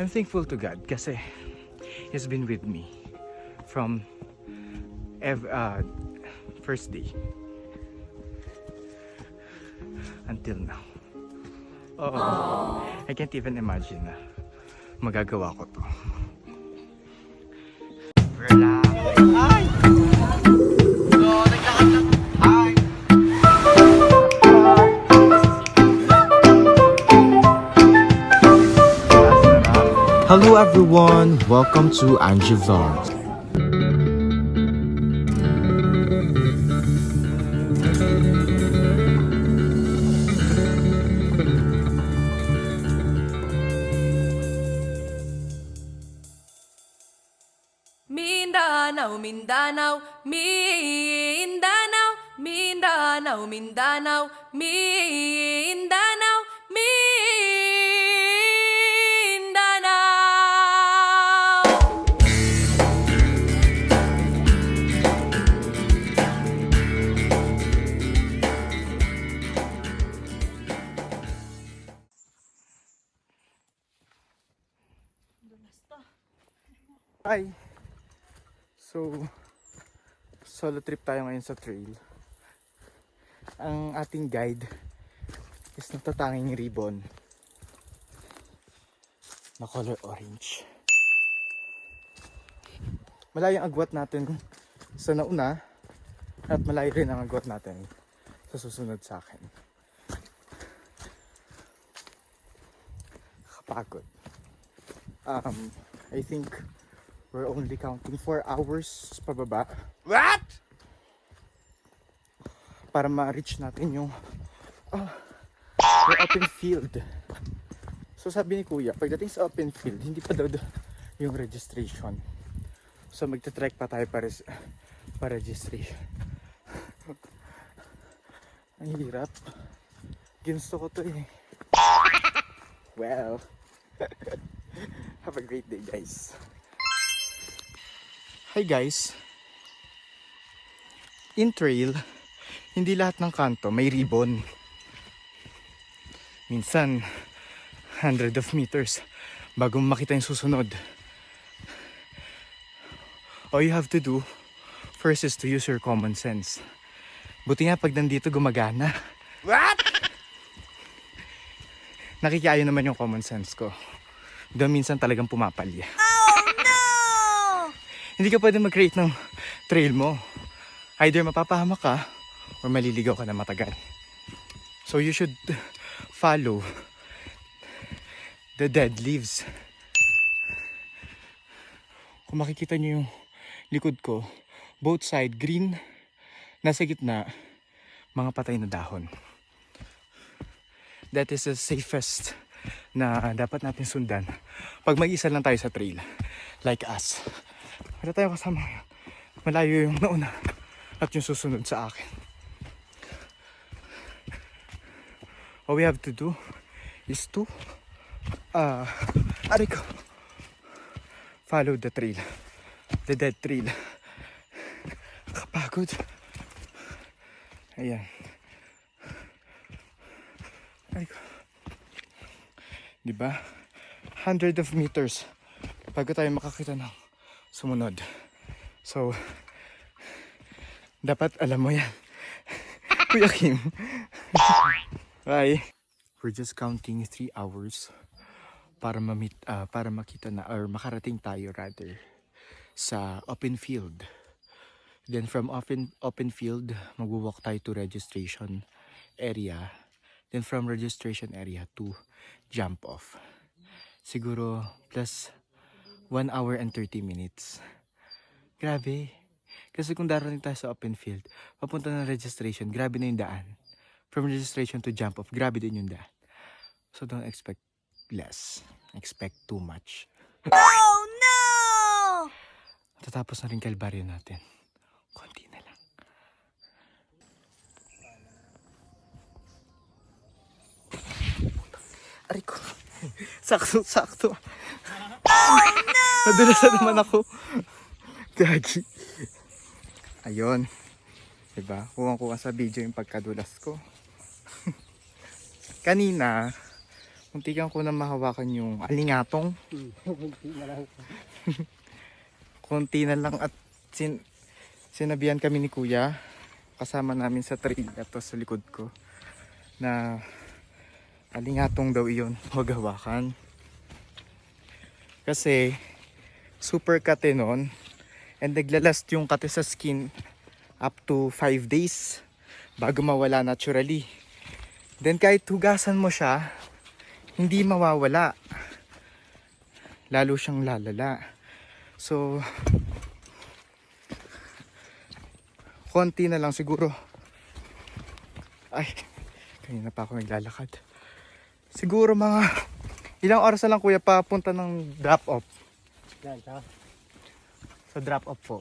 I'm thankful to God kasi He's been with me from first day until now. Oh, I can't even imagine na magagawa ko to. Relax. Ay! So, naglakad lang. Hi! Hello everyone, welcome to Angie Vlogs. Mindanao, Mindanao, Mindanao, Mindanao, Mindanao, Mindanao, Mindanao. Hi! So, solo trip tayo ngayon sa trail. Ang ating guide is natatanging ribbon na color orange. Malayo ang agwat natin sa nauna at malayo rin ang agwat natin sa susunod sa akin. Kapagod. I think we're only counting 4 hours pababa. What? Para ma-reach natin yung open field. So sabi ni Kuya, pagdating sa open field, hindi pa daw yung registration. So magte-trek pa tayo para registration. Ang hirap. Ginusto ko to eh. Well, have a great day guys. Hi guys. In trail, hindi lahat ng kanto may ribbon. Minsan, 100 of meters bago makita yung susunod. All you have to do first is to use your common sense. Buti nga pag nandito gumagana. What? Nakikiayo naman yung common sense ko. Doon minsan talagang pumapalya. Hindi ka pwede mag-create ng trail mo. Either mapapahamak ka or maliligaw ka na matagal. So you should follow the dead leaves. Kung makikita nyo yung likod ko, both side green, nasa gitna, mga patay na dahon. That is the safest na dapat natin sundan pag mag-isa lang tayo sa trail. Like us. Wala tayo kasama ngayon. Malayo yung nauna at yung susunod sa akin. All we have to do is to follow the trail. The dead trail. Kapagod. Ayan. Diba? 100 of meters bago tayo makakita ng sumunod. So, dapat alam mo yan. Kuya Kim. Bye. We're just counting 3 hours para makita na or makarating tayo rather sa open field. Then from open field, magwo-walk tayo to registration area. Then from registration area to jump off. Siguro plus 1 hour and 30 minutes. Grabe. Kasi kung darating tayo sa open field, papunta ng registration, grabe na yung daan. From registration to jump off, grabe din yung daan. So don't expect less. Expect too much. Oh no! Tatapos na rin kalbaryo natin. Konti na lang. Aray ko. Sakto. Oh no! Nadulasan naman ako. Gagi. Ayun. Diba? Kuwang-kuwang sa video yung pagkadulas ko. Kanina, Muntikan ko na mahawakan yung alingatong. Konti na lang at sinabihan kami ni Kuya kasama namin sa trail ito sa likod ko na alingatong daw iyon, huwag hawakan kasi super kate nun and naglalast yung kate sa skin up to 5 days bago mawala naturally. Then kahit hugasan mo siya hindi mawawala, lalo siyang lalala. So konti na lang siguro. Ay, kanina pa ako naglalakad. Siguro mga ilang oras na lang Kuya papunta ng drop off. Yan, Sa drop off po.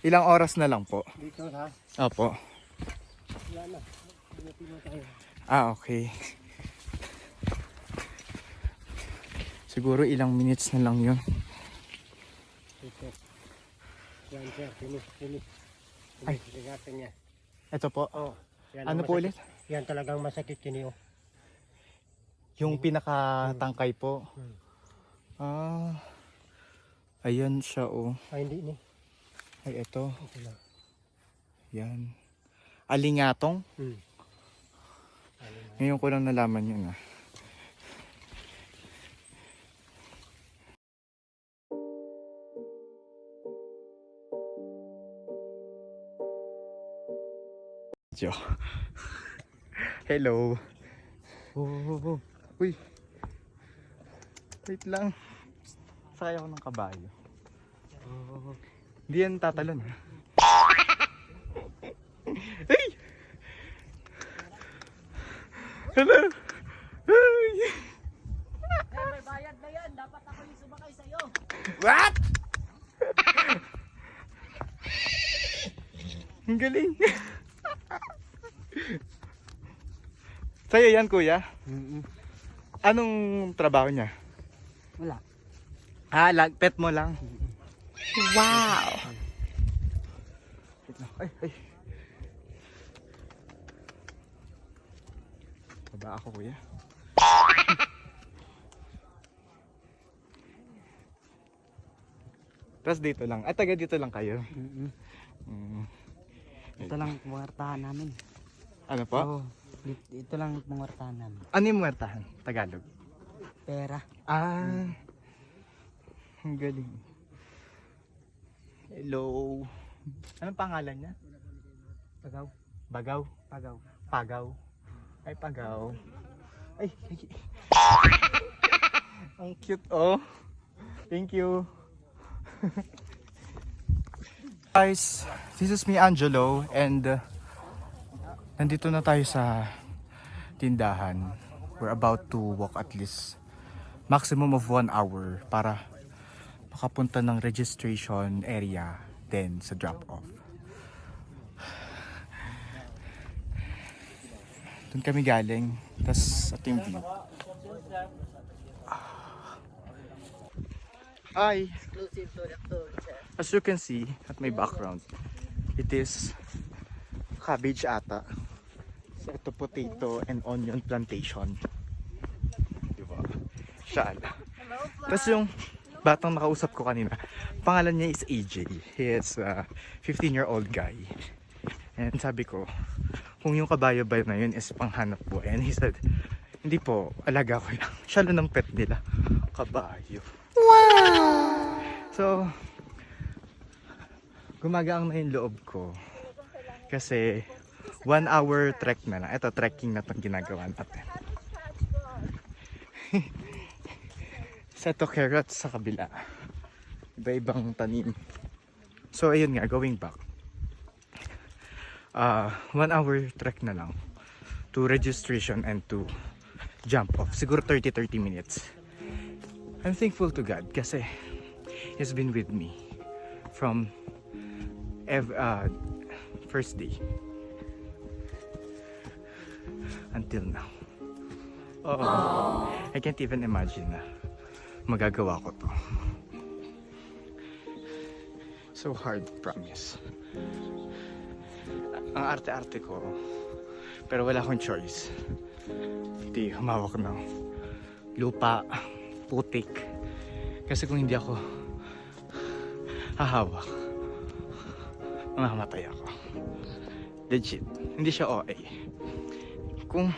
Ilang oras na lang po. dito ha. Opo. Wala na. Pinapilo tayo. Okay. Siguro ilang minutes na lang yun. Dito. Yan sir, finish. Ay. Ligatan niya. Ito po. Oh, yan Ano ang po masakit. ulit? Yan talagang masakit yun oh. Yung pinakatangkay po. Ah. Ayan siya oh. Ay hindi ni. Ay ito. Ito lang. Yan. Alingatong. Ngayon ko lang nalaman yun ah. Jo. Hello. Oh. Uy. Wait lang. Sakay ako ng kabayo. Hindi yan tatalon ha. Hey! Hello! Ay! May bayad na yan. Dapat ako yung sumakay sa'yo. What? Ang galing. Sa'yo yan kuya? Anong trabaho niya? Wala. Pet mo lang? Wow! Ay. Baba ako kuya. Tapos dito lang. Ay, taga dito lang kayo. Ito lang pumartahan namin. Ano po? Oo. Ito lang pumartahan namin. Ano yung muertahan? Tagalog? Pera. Ah. Ang galing. Hello. Anong pangalan niya? Pagaw. Bagaw? Pagaw. Pagaw. Ay, pagaw. Ay. Ang cute oh. Thank you. Guys, this is me Angelo and nandito na tayo sa tindahan. We're about to walk at least maximum of 1 hour para makapunta ng registration area then sa drop off. Doon kami galing. Tas ito yung view. Hi! As you can see at my background, it is cabbage ata. So ito potato and onion plantation. Diba? Siya ala. Tapos yung batang nakausap ko kanina, pangalan niya is AJ. He is a 15-year-old guy. And sabi ko, kung yung kabayo-bayo na yun is panghanap po. And he said, hindi po, alaga ko lang. Siya lang ng pet nila. Kabayo. Wow! So, gumagaang na yung loob ko. Kasi, 1 hour trek na lang. Ito, trekking na itong ginagawa natin. Seto carrots sa kabila. Iba-ibang tanim. So, ayun nga, going back. 1 hour trek na lang to registration and to jump off. Siguro 30 minutes. I'm thankful to God kasi He's been with me from first day until now. Oh, I can't even imagine na magagawa ko to. So hard, promise. Ang arte-arte ko, pero wala akong choice. Hindi humawak ng lupa, putik. Kasi kung hindi ako hahawak, mamamatay ako. Legit. Hindi siya OA. Kung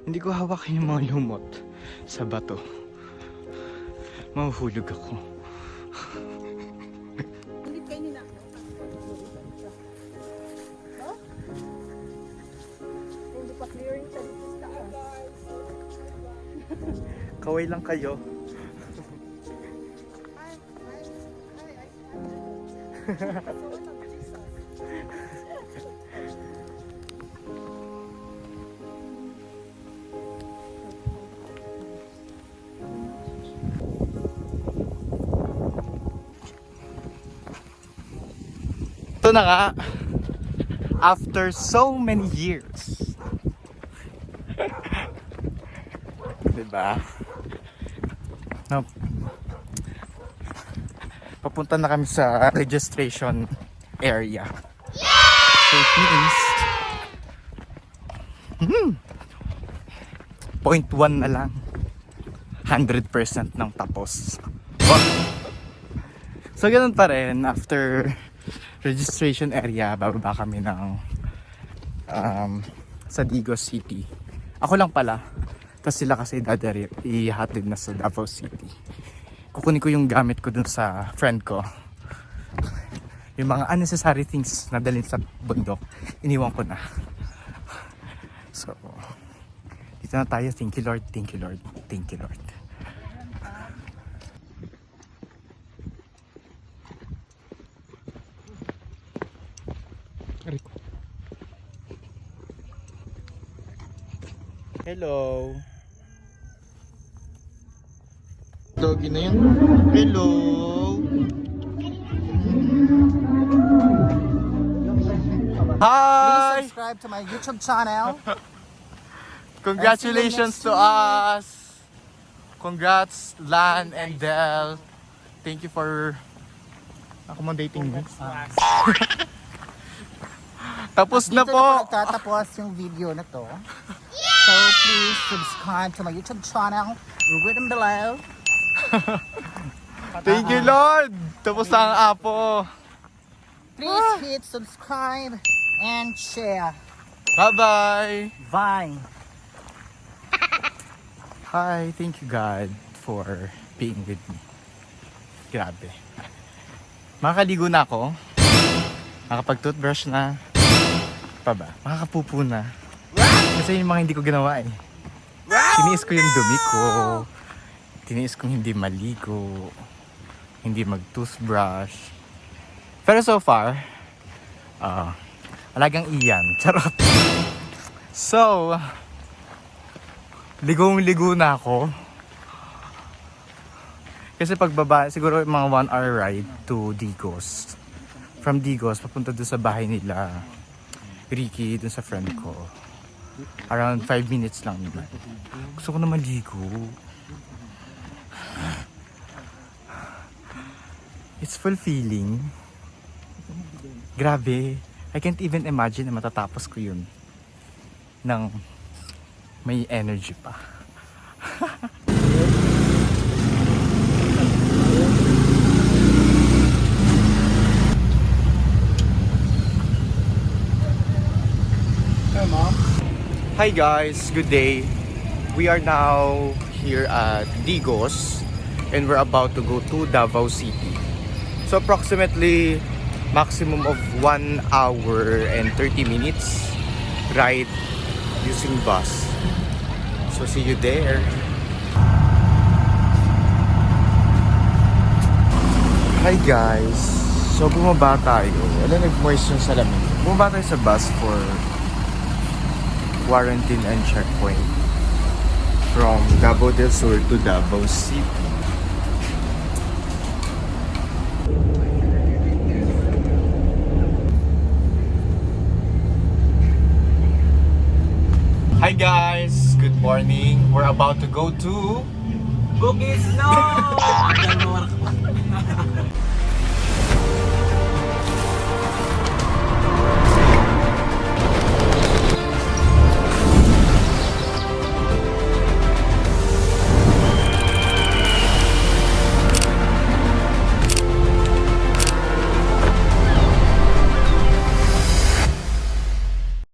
hindi ko hawakin yung mga lumot sa bato, mahuhulog ako. Kaway lang kayo. Ito na nga. After so many years. Diba? No. Papunta na kami sa registration area. So it means 0.1 na lang. 100% ng tapos. So ganun pa rin. After registration area, bababa kami ng sa Digos City. Ako lang pala. Tapos sila kasi ihatid na sa Davao City. Kukunin ko yung gamit ko dun sa friend ko. Yung mga unnecessary things na dalhin sa bundok, iniwan ko na. So, dito na tayo. Thank you Lord, thank you Lord, thank you Lord. Hello. Doggy na yan. Hello. Hi. Please subscribe to my YouTube channel. Congratulations to us. Congrats Lan and Del. Thank you for accommodating me. Tapos na Dito po. na po nagtatapos yung video na to. So please subscribe to my YouTube channel. Written below. Thank you Lord. Tapos na ang apo. Please hit subscribe and share. Bye-bye. Bye. Hi, thank you God for being with me. Grabe. Makakaligo na ako. Makapag-toothbrush na. Pa ba? Makakapupo na. Kasi yung mga hindi ko ginawa eh. Tiniis ko yung dumi ko. Tiniis kong hindi maligo. Hindi mag-toothbrush. Pero so far, alagang iyan. Charot. So, ligong-ligo na ako. Kasi pagbaba, siguro mga 1 hour ride to Digos. From Digos, papunta doon sa bahay nila Ricky, doon sa friend ko. Around 5 minutes lang naman. Gusto ko na maligo. It's fulfilling. Grabe. I can't even imagine na matatapos ko yun nang may energy pa. Hi guys, good day. We are now here at Digos and we're about to go to Davao City. So approximately maximum of 1 hour and 30 minutes ride using bus. So see you there. Hi guys. So bumaba tayo. Alam, nag-moist yung salamin. Bumaba tayo sa bus for quarantine and checkpoint from Davao del Sur to Davao City. Hi guys, good morning. We're about to go to Bugis, no!